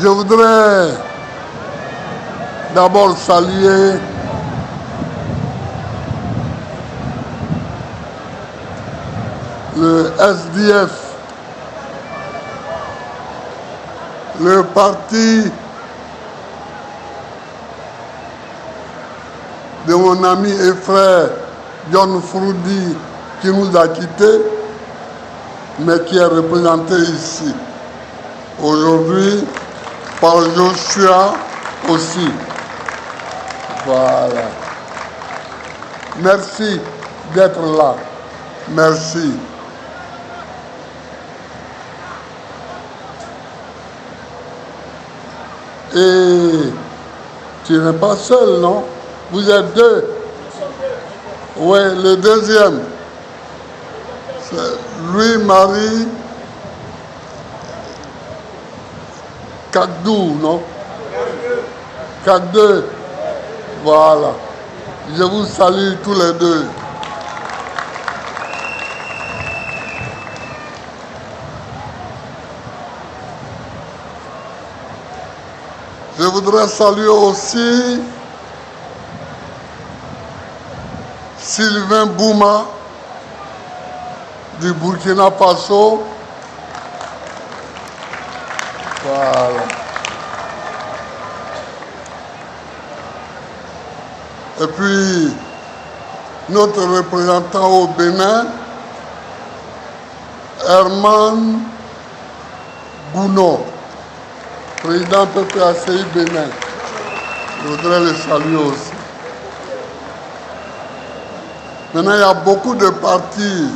Je voudrais d'abord saluer le SDF, le parti de mon ami et frère John Froudi qui nous a quittés, mais qui est représenté ici aujourd'hui par Joshua aussi. Voilà. Merci d'être là. Merci. Et tu n'es pas seul, non? Vous êtes deux. Oui, le deuxième. C'est Louis-Marie Cagdou, non? Cagdou. Voilà. Je vous salue tous les deux. Je voudrais saluer aussi Sylvain Bouma du Burkina Faso. Voilà. Et puis, notre représentant au Bénin, Herman Gounod, président PPACI Bénin. Je voudrais le saluer aussi. Maintenant, il y a beaucoup de partis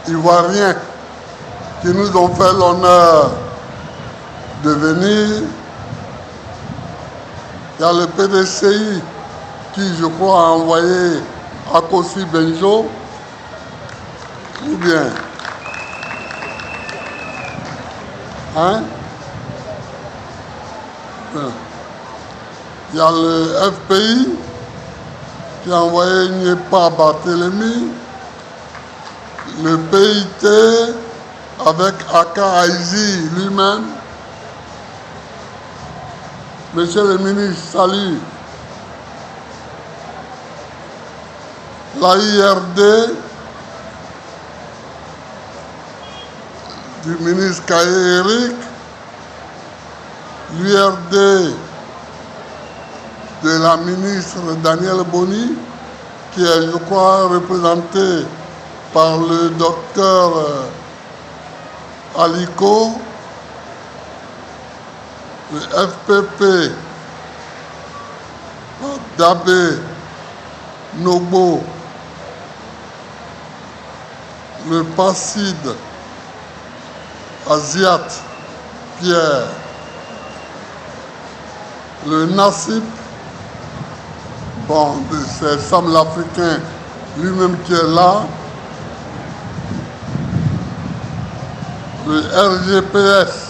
ivoiriens qui nous ont fait l'honneur de venir. Il y a le PDCI qui, je crois, a envoyé Akossi Benjo. Ou bien. Hein? Il y a le FPI qui a envoyé Nyepa Barthélemy. Le PIT avec Aka Aizi lui-même. Monsieur le ministre, salut. La IRD du ministre Kaye Eric. L'URD de la ministre Danielle Boni, qui est, je crois, représentée par le docteur Aliko. Le FPP, Dabé, Nobo, le PACID, Asiat, Pierre, le NACIP, bon, c'est Sam l'Africain lui-même qui est là, le RGPS,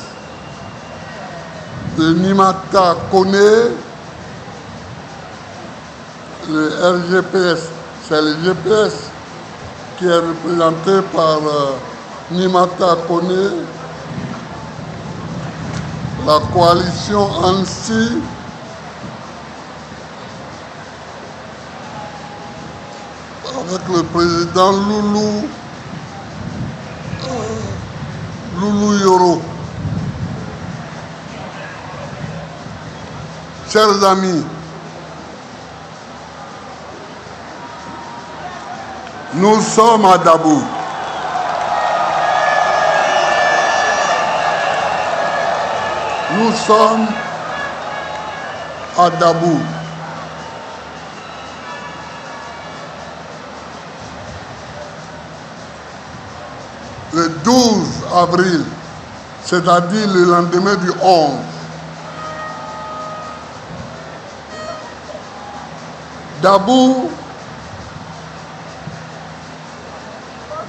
de Nimata Kone, le RGPS, c'est le GPS qui est représenté par Nimata Kone, la coalition ANSI, avec le président Loulou Yoro. Chers amis, nous sommes à Dabou. Nous sommes à Dabou. Le 12 avril, c'est-à-dire le lendemain du 11. Dabou,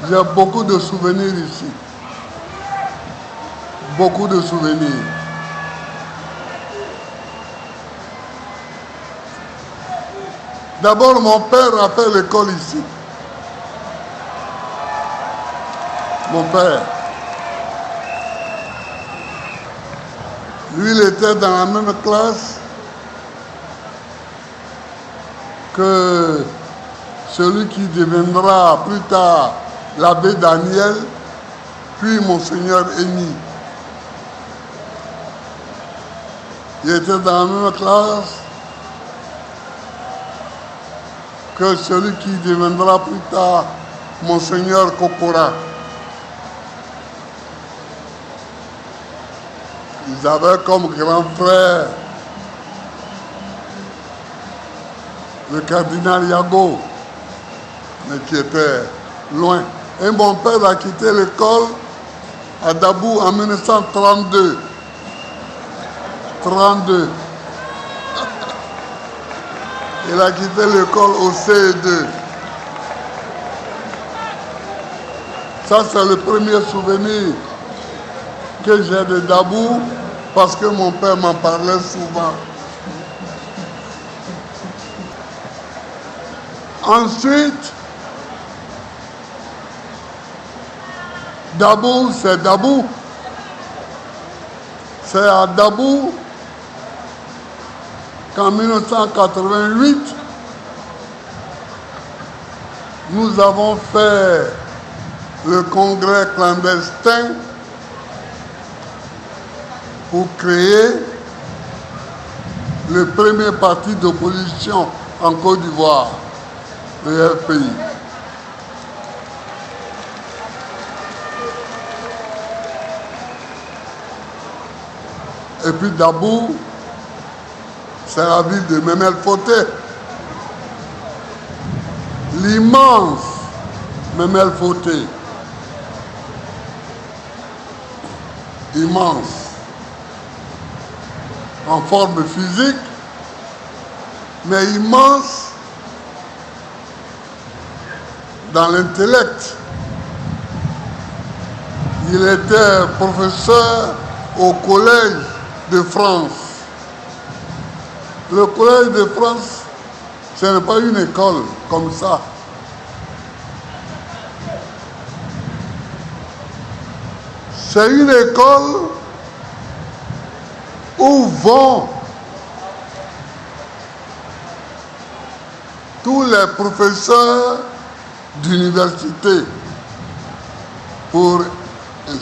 j'ai beaucoup de souvenirs ici. Beaucoup de souvenirs. D'abord, mon père a fait l'école ici. Mon père. Lui, il était dans la même classe que celui qui deviendra plus tard l'abbé Daniel, puis Monseigneur Eni. Il était dans la même classe que celui qui deviendra plus tard Monseigneur Kokora. Ils avaient comme grand frère le cardinal Yago, mais qui était loin. Et mon père a quitté l'école à Dabou en 1932. 32. Il a quitté l'école au CE2. Ça, c'est le premier souvenir que j'ai de Dabou, parce que mon père m'en parlait souvent. Ensuite, Dabou, c'est Dabou. C'est à Dabou qu'en 1988, nous avons fait le congrès clandestin pour créer le premier parti d'opposition en Côte d'Ivoire, le RPI. Et puis Dabou, c'est la ville de Memel Foté. L'immense Memel Foté. Immense. En forme physique, mais immense dans l'intellect. Il était professeur au Collège de France. Le Collège de France, ce n'est pas une école comme ça. C'est une école où vont tous les professeurs d'université pour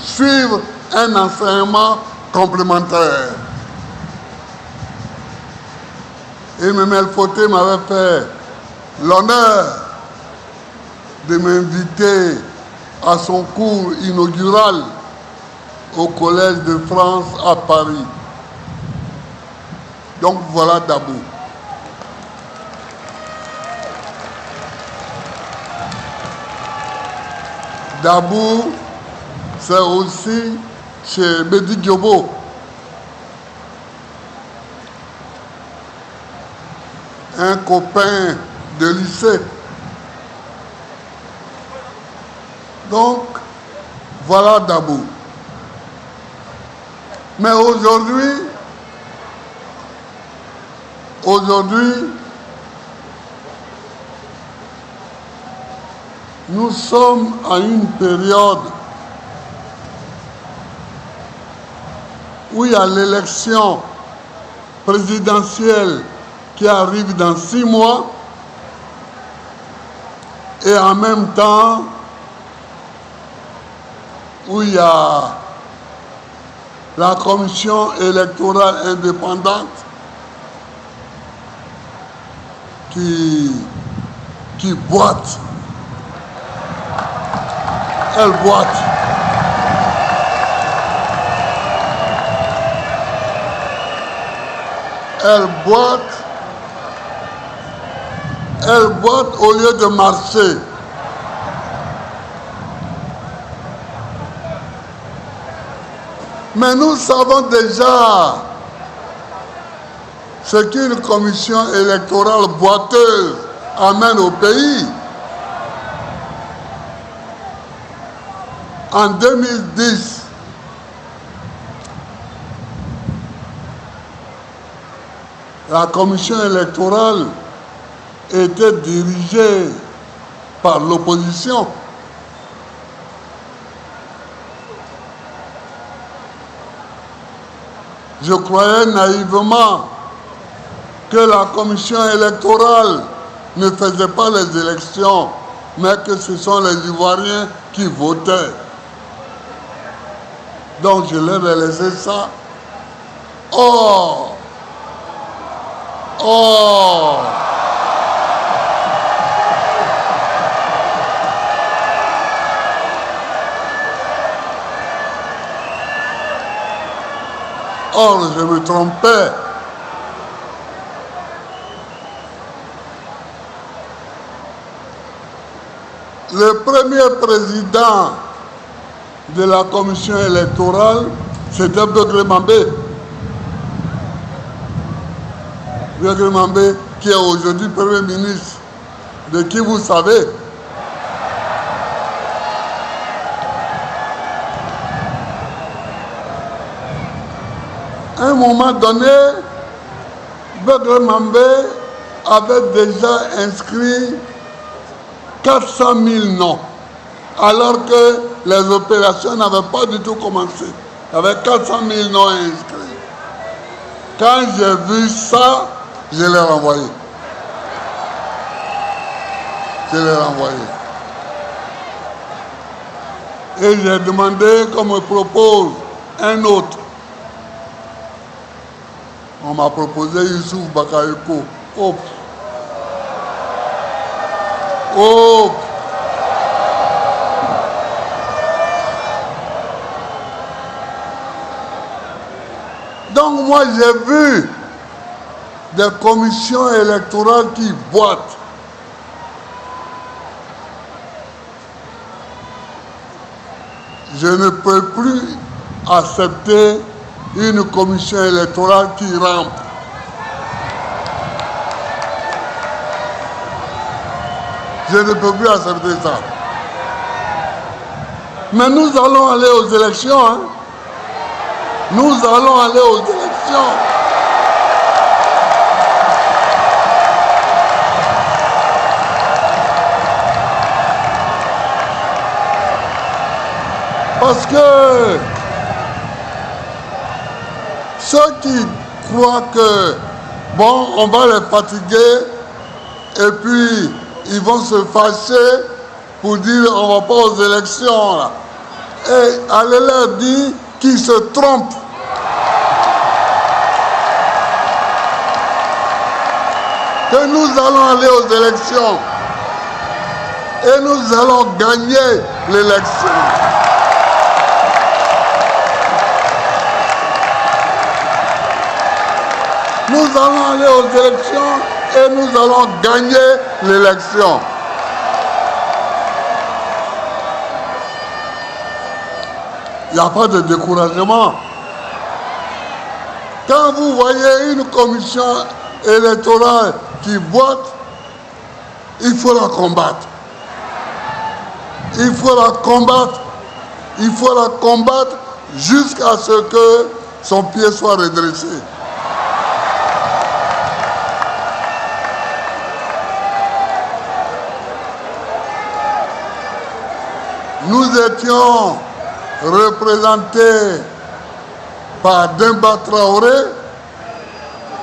suivre un enseignement complémentaire. Et Memel Foté m'avait fait l'honneur de m'inviter à son cours inaugural au Collège de France à Paris. Donc voilà Dabou. Dabou, c'est aussi chez Bedi Diobo. Un copain de lycée. Donc, voilà Dabou. Mais aujourd'hui, nous sommes à une période où il y a l'élection présidentielle qui arrive dans 6 mois et en même temps où il y a la commission électorale indépendante qui boite. Elle boite. Elle boite. Elle boite au lieu de marcher. Mais nous savons déjà ce qu'une commission électorale boiteuse amène au pays. En 2010, la commission électorale était dirigée par l'opposition. Je croyais naïvement que la commission électorale ne faisait pas les élections, mais que ce sont les Ivoiriens qui votaient. Donc je leur ai laissé ça. Or, je me trompais. Le premier président de la commission électorale, c'était Begré Mambé. Begré Mambé, qui est aujourd'hui Premier ministre, de qui vous savez. À un moment donné, Begré Mambé avait déjà inscrit 400 000 noms, alors que les opérations n'avaient pas du tout commencé. Il y avait 400 000 noms inscrits. Quand j'ai vu ça, je l'ai renvoyé. Et j'ai demandé qu'on me propose un autre. On m'a proposé Youssouf Bakayoko. Donc moi j'ai vu des commissions électorales qui boitent. Je ne peux plus accepter une commission électorale qui rampe. Je ne peux plus accepter ça. Mais nous allons aller aux élections. Hein? Nous allons aller aux élections. Parce que ceux qui croient que, bon, on va les fatiguer et puis ils vont se fâcher pour dire on ne va pas aux élections. Là. Et allez leur dire qu'ils se trompent. Que nous allons aller aux élections. Et nous allons gagner l'élection. Nous allons aller aux élections et nous allons gagner l'élection. Il n'y a pas de découragement. Quand vous voyez une commission électorale qui boite, il faut la combattre. Il faut la combattre. Il faut la combattre jusqu'à ce que son pied soit redressé. Nous étions représentés par Demba Traoré,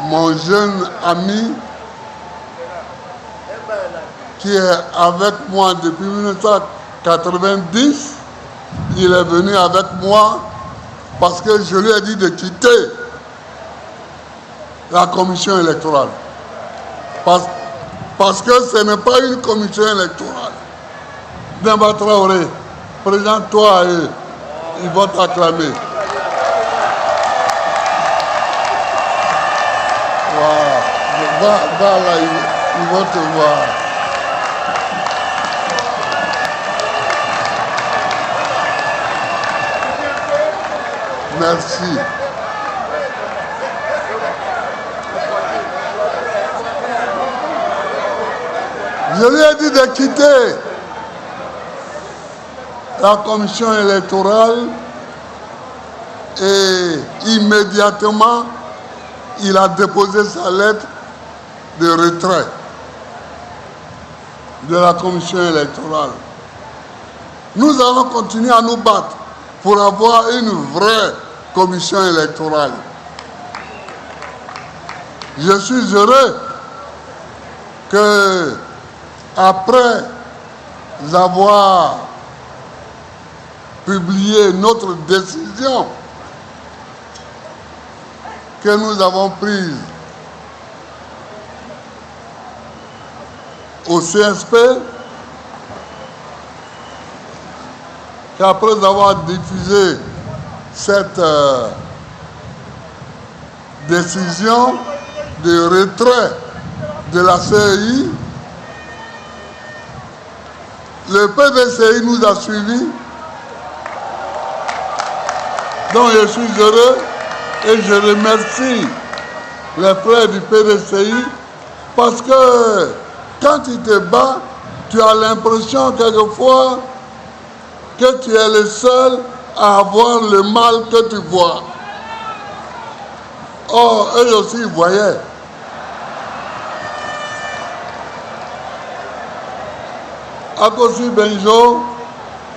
mon jeune ami, qui est avec moi depuis 1990. Il est venu avec moi parce que je lui ai dit de quitter la commission électorale. Parce que ce n'est pas une commission électorale. Demba Traoré, présente-toi à eux. Ils vont t'acclamer. Wow. Va là, ils vont te voir. Merci. Je lui ai dit de quitter la commission électorale et immédiatement, il a déposé sa lettre de retrait de la commission électorale. Nous allons continuer à nous battre pour avoir une vraie commission électorale. Je suis heureux que, après avoir publié notre décision que nous avons prise au CSP, qu'après avoir diffusé cette décision de retrait de la CEI, le PDCI nous a suivis. Donc je suis heureux et je remercie les frères du PDCI parce que quand tu te bats, tu as l'impression quelquefois que tu es le seul à avoir le mal que tu vois. Or, eux aussi ils voyaient. Akosi Benjo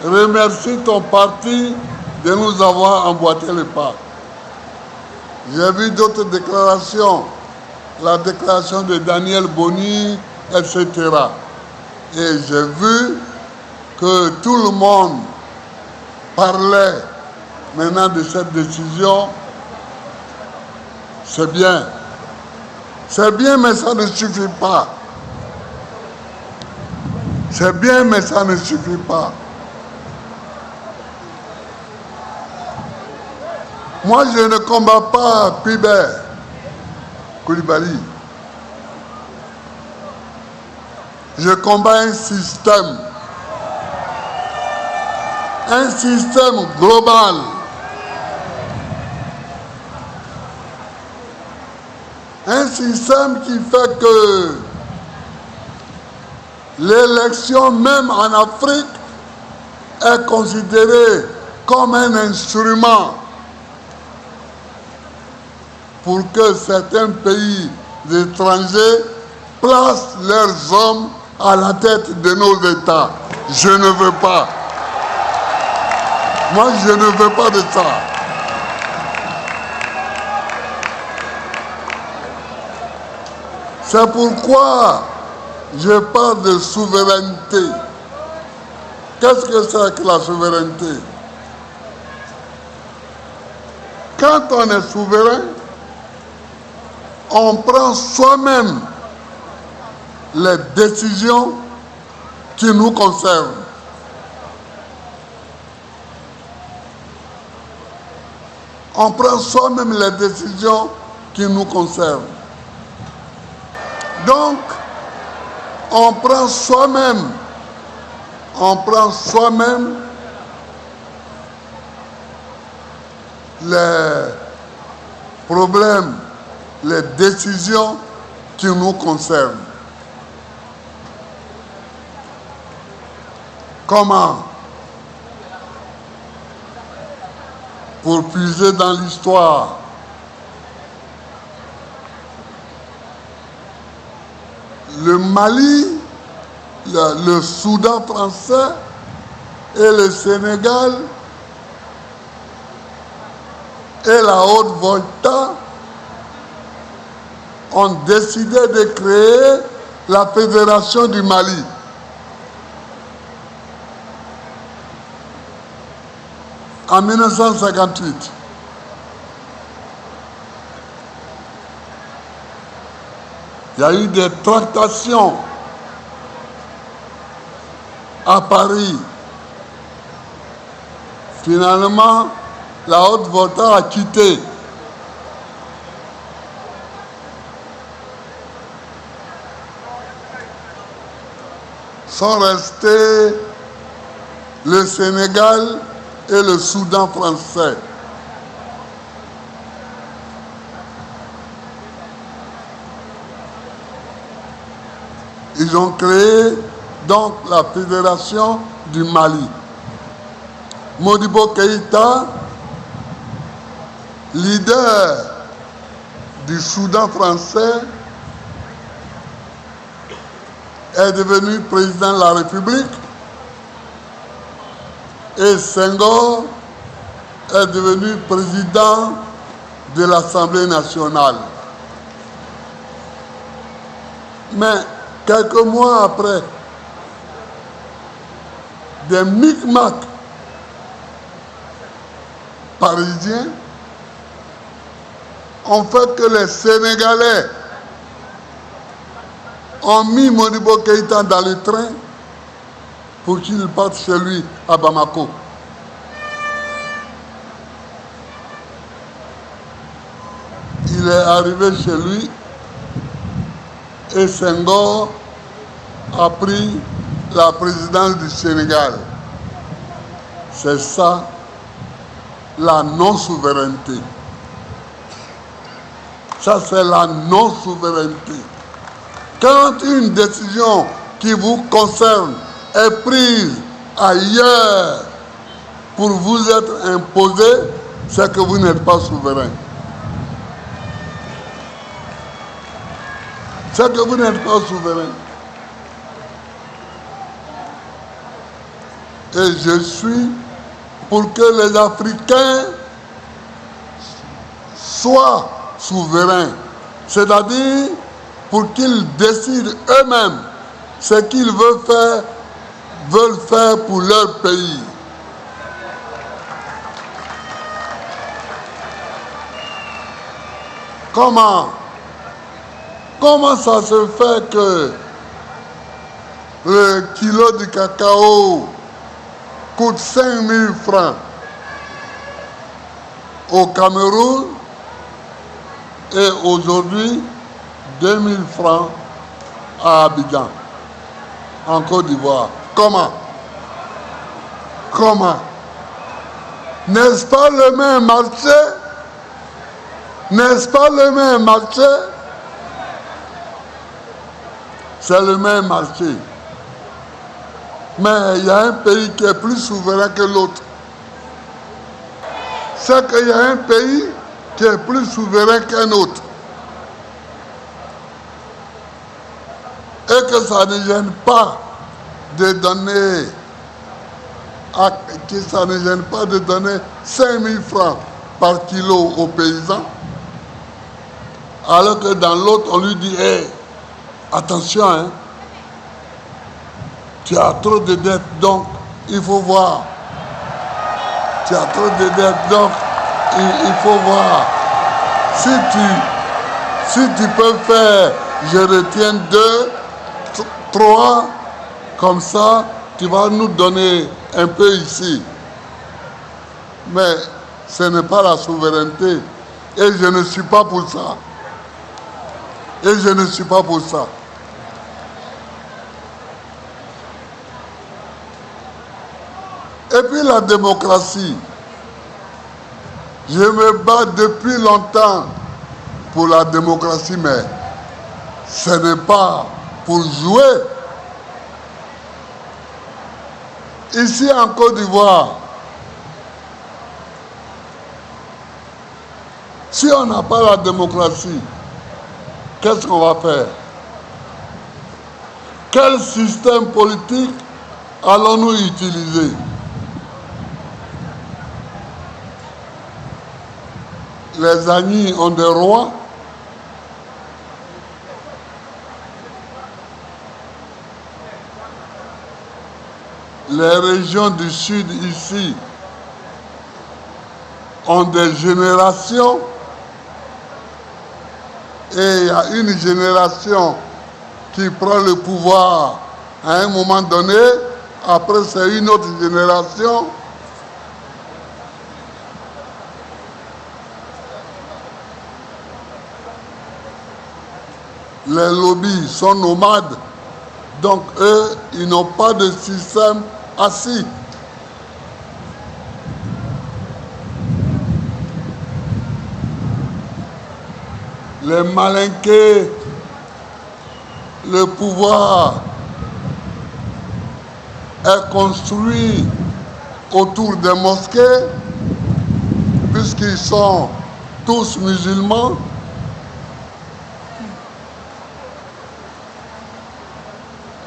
remercie ton parti de nous avoir emboîté le pas. J'ai vu d'autres déclarations, la déclaration de Daniel Boni, etc. Et j'ai vu que tout le monde parlait maintenant de cette décision. C'est bien. C'est bien, mais ça ne suffit pas. C'est bien, mais ça ne suffit pas. Moi, je ne combats pas Pibert Koulibaly. Je combats un système global. Un système qui fait que l'élection, même en Afrique, est considérée comme un instrument pour que certains pays étrangers placent leurs hommes à la tête de nos États. Je ne veux pas. Moi, je ne veux pas de ça. C'est pourquoi je parle de souveraineté. Qu'est-ce que c'est que la souveraineté? Quand on est souverain, on prend soi-même les décisions qui nous concernent. On prend soi-même les décisions qui nous concernent. Donc, on prend soi-même les problèmes, les décisions qui nous concernent. Comment? Pour puiser dans l'histoire. Le Mali, le Soudan français et le Sénégal et la Haute-Volta ont décidé de créer la Fédération du Mali. En 1958. Il y a eu des tractations à Paris. Finalement, la Haute-Volta a quitté. Sont restés le Sénégal et le Soudan français. Ils ont créé donc la Fédération du Mali. Modibo Keïta, leader du Soudan français, est devenu président de la République et Senghor est devenu président de l'Assemblée nationale. Mais quelques mois après, des micmacs parisiens ont fait que les Sénégalais ont mis Modibo Keïta dans le train pour qu'il parte chez lui à Bamako. Il est arrivé chez lui et Senghor a pris la présidence du Sénégal. C'est ça la non-souveraineté. Ça, c'est la non-souveraineté. Quand une décision qui vous concerne est prise ailleurs pour vous être imposée, c'est que vous n'êtes pas souverain. C'est que vous n'êtes pas souverain. Et je suis pour que les Africains soient souverains. C'est-à-dire pour qu'ils décident eux-mêmes ce qu'ils veulent faire pour leur pays. Comment ça se fait que le kilo de cacao coûte 5 000 francs au Cameroun et aujourd'hui 2 000 francs à Abidjan, en Côte d'Ivoire? Comment? N'est-ce pas le même marché? N'est-ce pas le même marché? C'est le même marché. Mais il y a un pays qui est plus souverain que l'autre. C'est qu'il y a un pays qui est plus souverain qu'un autre. Et que ça ne gêne pas de donner, que ça ne gêne pas de donner 5 000 francs par kilo aux paysans, alors que dans l'autre, on lui dit, hey, attention, hein, tu as trop de dettes, donc il faut voir. Tu as trop de dettes, donc il faut voir. Si tu peux faire, je retiens 2, 3, comme ça, tu vas nous donner un peu ici. Mais ce n'est pas la souveraineté. Et je ne suis pas pour ça. Et je ne suis pas pour ça. Et puis la démocratie. Je me bats depuis longtemps pour la démocratie, mais ce n'est pas pour jouer. Ici en Côte d'Ivoire, si on n'a pas la démocratie, qu'est-ce qu'on va faire? Quel système politique allons-nous utiliser? Les Agnis ont des rois. Les régions du sud ici ont des générations. Et il y a une génération qui prend le pouvoir à un moment donné. Après, c'est une autre génération. Les lobbies sont nomades, donc eux, ils n'ont pas de système assis. Les malinqués, le pouvoir est construit autour des mosquées, puisqu'ils sont tous musulmans.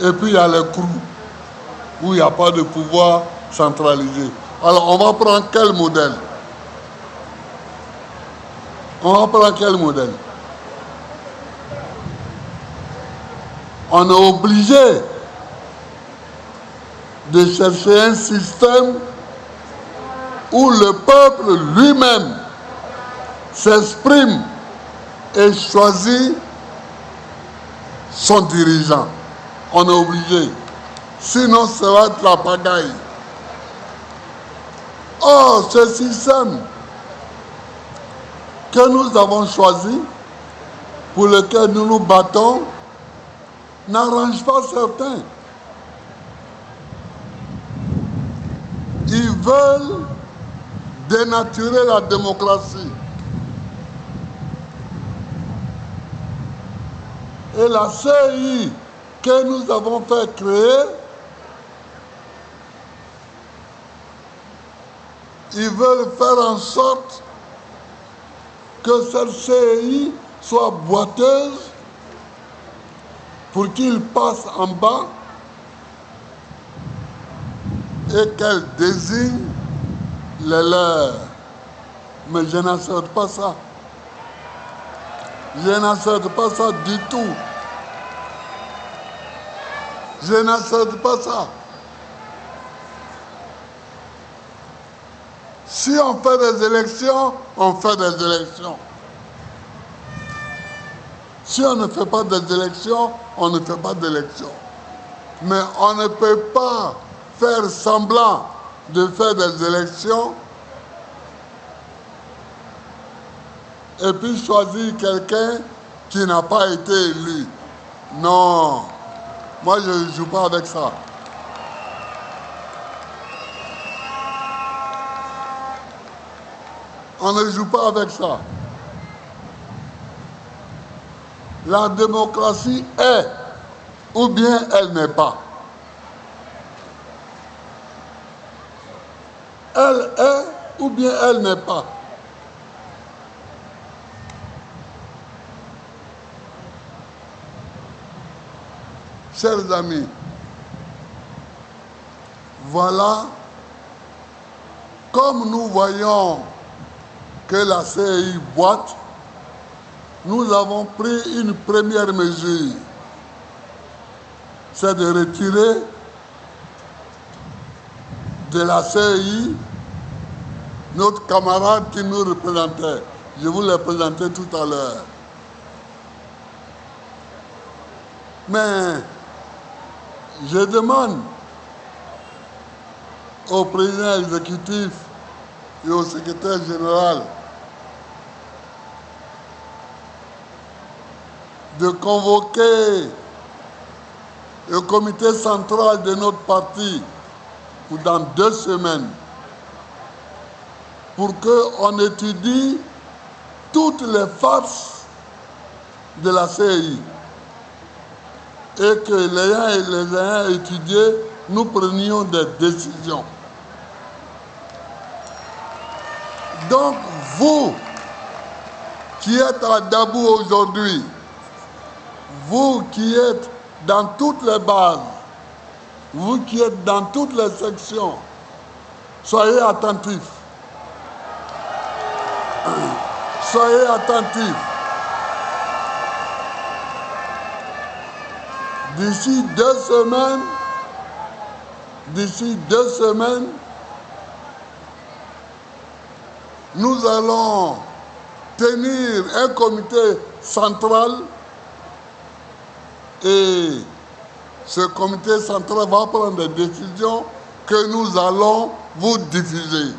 Et puis il y a les crews, où il n'y a pas de pouvoir centralisé. Alors on va prendre quel modèle? On est obligé de chercher un système où le peuple lui-même s'exprime et choisit son dirigeant. On est obligé. Sinon, ça va être la pagaille. Or, ce système que nous avons choisi, pour lequel nous nous battons, n'arrange pas certains. Ils veulent dénaturer la démocratie. Et la CEI que nous avons fait créer, ils veulent faire en sorte que cette CEI soit boiteuse pour qu'il passe en bas et qu'elle désigne les leurs. Mais je n'accepte pas ça. Je n'accepte pas ça du tout. Je n'accepte pas ça. Si on fait des élections, on fait des élections. Si on ne fait pas des élections, on ne fait pas d'élections. Mais on ne peut pas faire semblant de faire des élections et puis choisir quelqu'un qui n'a pas été élu. Non, moi je ne joue pas avec ça. On ne joue pas avec ça. La démocratie est, ou bien elle n'est pas. Elle est, ou bien elle n'est pas. Chers amis, voilà, comme nous voyons que la CEI boite, nous avons pris une première mesure, c'est de retirer de la CEI notre camarade qui nous représentait. Je vous l'ai présenté tout à l'heure. Mais je demande au président exécutif et au secrétaire général de convoquer le comité central de notre parti pour dans 2 semaines pour qu'on étudie toutes les farces de la CEI et que les ayant étudiés, nous prenions des décisions. Donc, vous qui êtes à Dabou aujourd'hui, vous qui êtes dans toutes les bases, vous qui êtes dans toutes les sections, soyez attentifs. Soyez attentifs. D'ici 2 semaines, nous allons tenir un comité central et ce comité central va prendre des décisions que nous allons vous diffuser.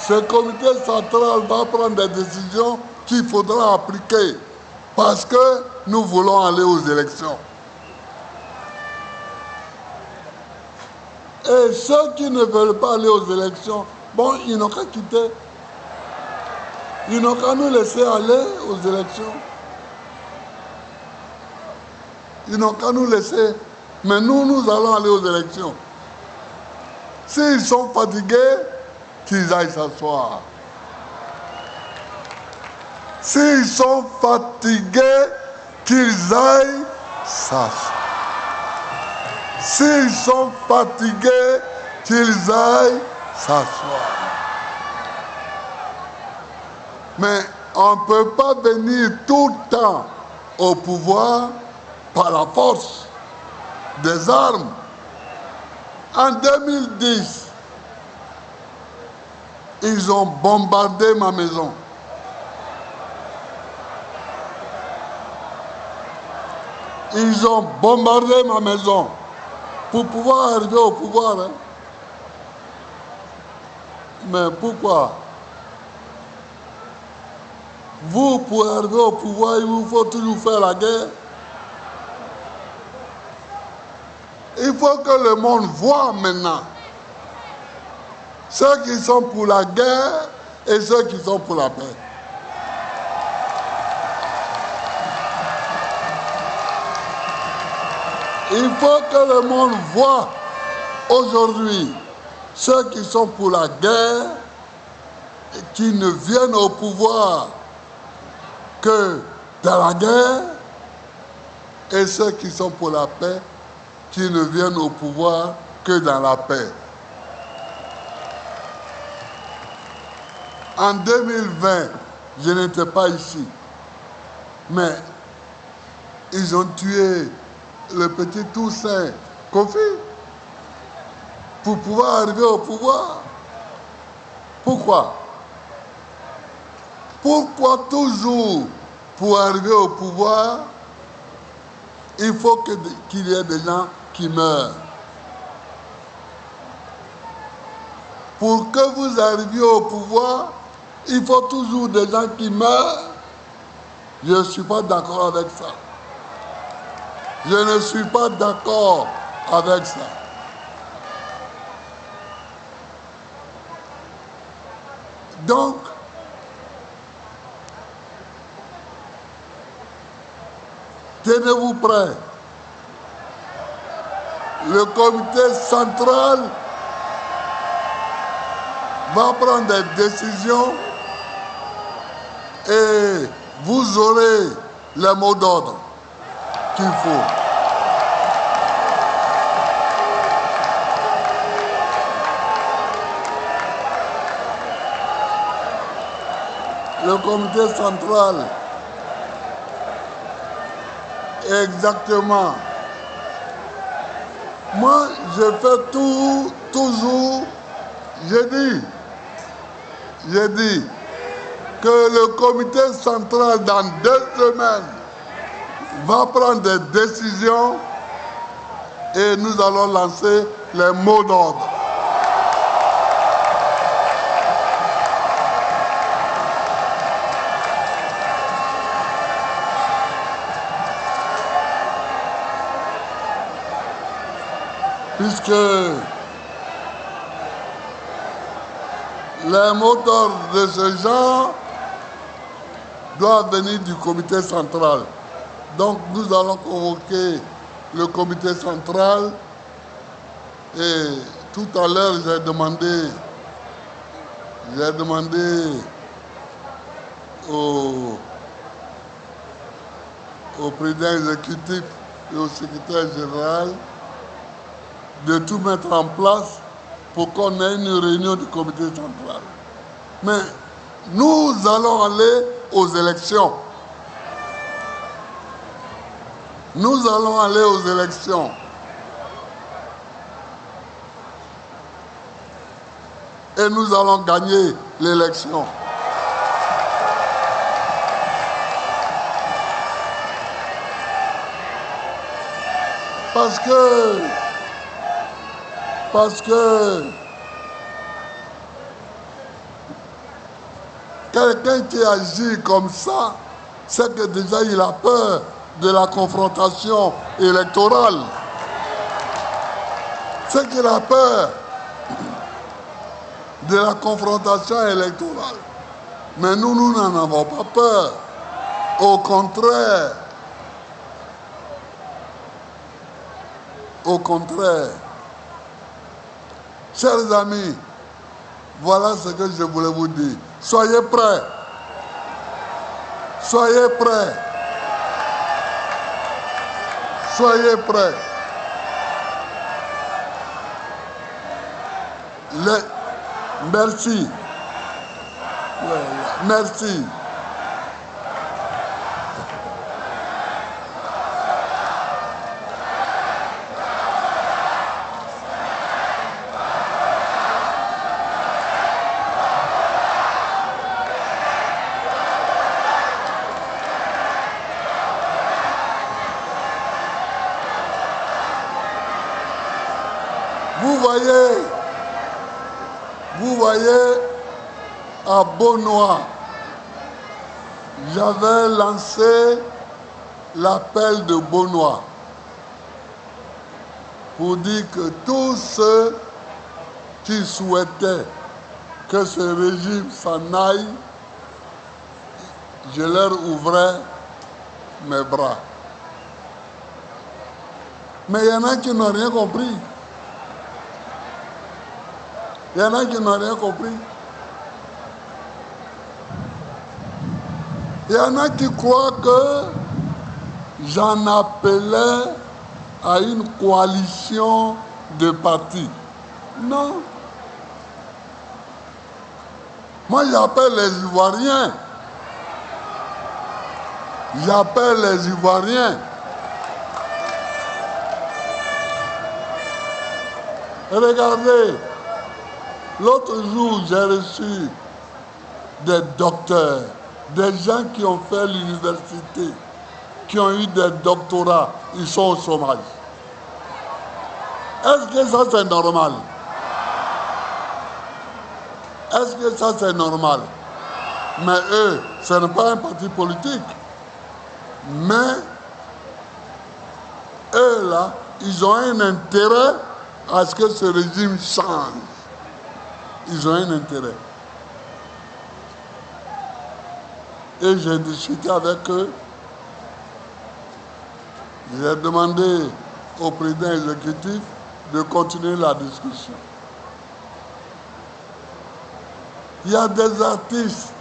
Ce comité central va prendre des décisions qu'il faudra appliquer parce que nous voulons aller aux élections. Et ceux qui ne veulent pas aller aux élections, bon, ils n'ont qu'à quitter. Ils n'ont qu'à nous laisser aller aux élections. Ils n'ont qu'à nous laisser. Mais nous allons aller aux élections. S'ils sont fatigués, qu'ils aillent s'asseoir. S'ils sont fatigués, qu'ils aillent s'asseoir. S'ils sont fatigués, qu'ils aillent s'asseoir. Mais on ne peut pas venir tout le temps au pouvoir par la force des armes. En 2010, ils ont bombardé ma maison. Ils ont bombardé ma maison pour pouvoir arriver au pouvoir. Hein. Mais pourquoi? Vous, pour arriver au pouvoir, il vous faut toujours faire la guerre. Il faut que le monde voit maintenant ceux qui sont pour la guerre et ceux qui sont pour la paix. Il faut que le monde voit aujourd'hui ceux qui sont pour la guerre et qui ne viennent au pouvoir que dans la guerre et ceux qui sont pour la paix qui ne viennent au pouvoir que dans la paix. En 2020, je n'étais pas ici, mais ils ont tué le petit Toussaint Kofi pour pouvoir arriver au pouvoir. Pourquoi? Pourquoi toujours, pour arriver au pouvoir, il faut qu'il y ait des gens qui meurent? Pour que vous arriviez au pouvoir, il faut toujours des gens qui meurent. Je ne suis pas d'accord avec ça. Je ne suis pas d'accord avec ça. Donc, tenez-vous prêts. Le comité central va prendre des décisions et vous aurez les mots d'ordre qu'il faut. Le comité central, exactement. Moi, je fais toujours, j'ai dit que le comité central, dans 2 semaines, va prendre des décisions et nous allons lancer les mots d'ordre. Puisque les mots d'ordre de ce genre doivent venir du comité central. Donc nous allons convoquer le comité central et tout à l'heure j'ai demandé au président exécutif et au secrétaire général de tout mettre en place pour qu'on ait une réunion du comité central. Mais nous allons aller aux élections. Nous allons aller aux élections. Et nous allons gagner l'élection. Parce que quelqu'un qui agit comme ça, c'est que déjà il a peur de la confrontation électorale. C'est qu'il a peur de la confrontation électorale. Mais nous n'en avons pas peur. Au contraire. Au contraire. Chers amis, voilà ce que je voulais vous dire. Soyez prêts. Soyez prêts. Soyez prêts. Merci. Merci. vous voyez, à Beaunois, j'avais lancé l'appel de Beaunois pour dire que tous ceux qui souhaitaient que ce régime s'en aille, je leur ouvrais mes bras. Mais il y en a qui n'ont rien compris. Il y en a qui n'ont rien compris. Il y en a qui croient que j'en appelais à une coalition de partis. Non. Moi, j'appelle les Ivoiriens. J'appelle les Ivoiriens. Regardez, l'autre jour, j'ai reçu des docteurs, des gens qui ont fait l'université, qui ont eu des doctorats, ils sont au chômage. Est-ce que ça c'est normal? Est-ce que ça c'est normal? Mais eux, ce n'est pas un parti politique. Mais eux là, ils ont un intérêt à ce que ce régime change. Ils ont un intérêt. Et j'ai discuté avec eux. J'ai demandé au président exécutif de continuer la discussion. Il y a des artistes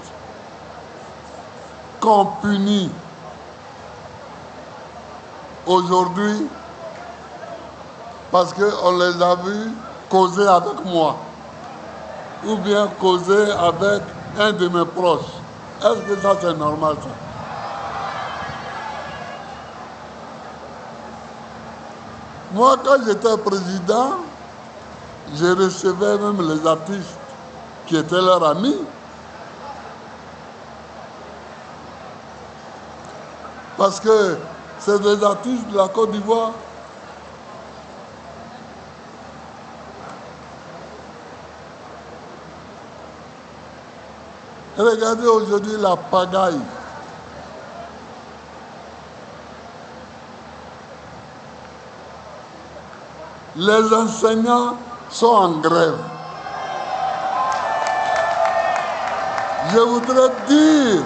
qu'on punit aujourd'hui parce qu'on les a vus causer avec moi ou bien causer avec un de mes proches. Est-ce que ça c'est normal ça? Moi, quand j'étais président, je recevais même les artistes qui étaient leurs amis. Parce que c'est des artistes de la Côte d'Ivoire. Regardez aujourd'hui la pagaille. Les enseignants sont en grève. Je voudrais dire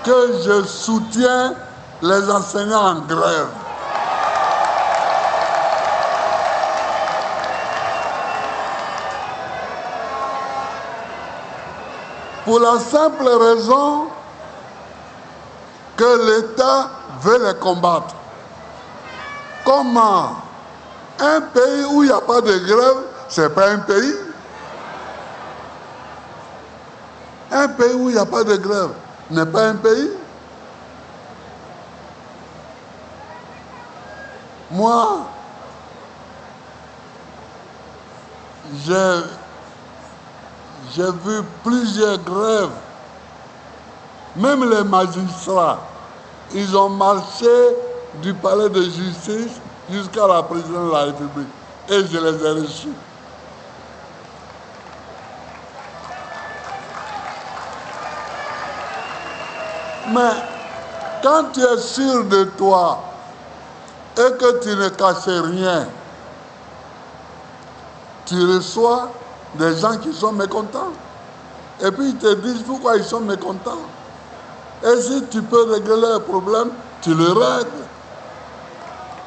que je soutiens les enseignants en grève. Pour la simple raison que l'État veut les combattre. Comment? Un pays où il n'y a pas de grève, ce n'est pas un pays. Un pays où il n'y a pas de grève n'est pas un pays. Moi, j'ai vu plusieurs grèves. Même les magistrats, ils ont marché du palais de justice jusqu'à la présidence de la République. Et je les ai reçus. Mais quand tu es sûr de toi et que tu ne caches rien, tu reçois des gens qui sont mécontents. Et puis ils te disent pourquoi ils sont mécontents. Et si tu peux régler leurs problèmes, tu le règles.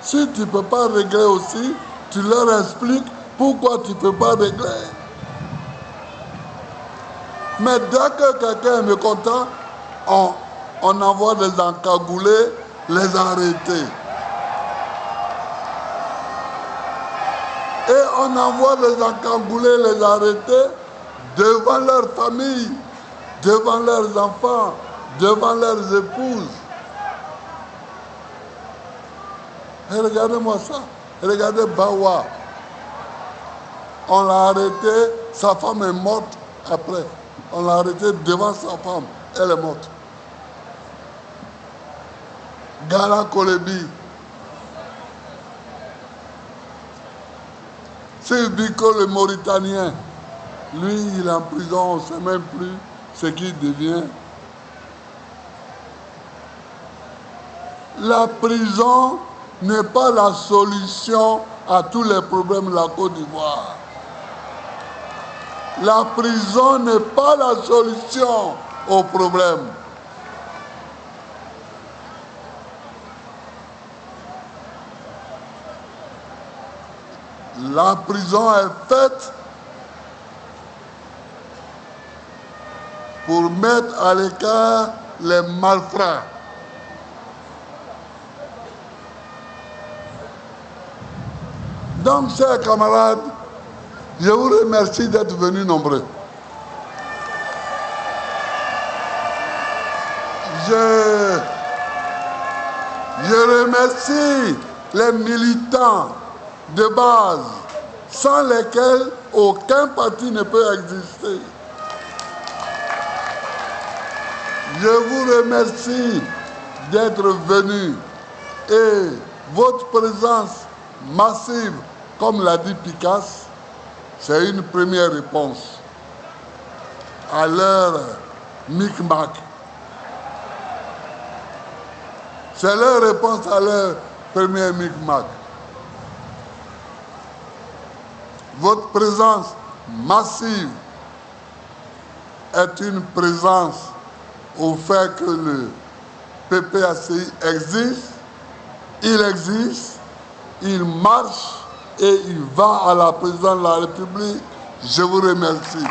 Si tu ne peux pas régler aussi, tu leur expliques pourquoi tu ne peux pas régler. Mais dès que quelqu'un est mécontent, on envoie des encagoulés les arrêter. Et on envoie les encagoulés les arrêter devant leur famille, devant leurs enfants, devant leurs épouses. Et regardez-moi ça. Regardez Bawa. On l'a arrêté, sa femme est morte après. On l'a arrêté devant sa femme, elle est morte. Gala Kolebi. C'est Biko le Mauritanien. Lui, il est en prison, on ne sait même plus ce qu'il devient. La prison n'est pas la solution à tous les problèmes de la Côte d'Ivoire. La prison n'est pas la solution aux problèmes. La prison est faite pour mettre à l'écart les malfrats. Donc, chers camarades, je vous remercie d'être venus nombreux. Je remercie les militants de base, sans lesquels aucun parti ne peut exister. Je vous remercie d'être venus et votre présence massive, comme l'a dit Picasse, c'est une première réponse à leur micmac. C'est leur réponse à leur premier micmac. Votre présence massive est une présence au fait que le PPACI existe, il marche et il va à la présidence de la République. Je vous remercie.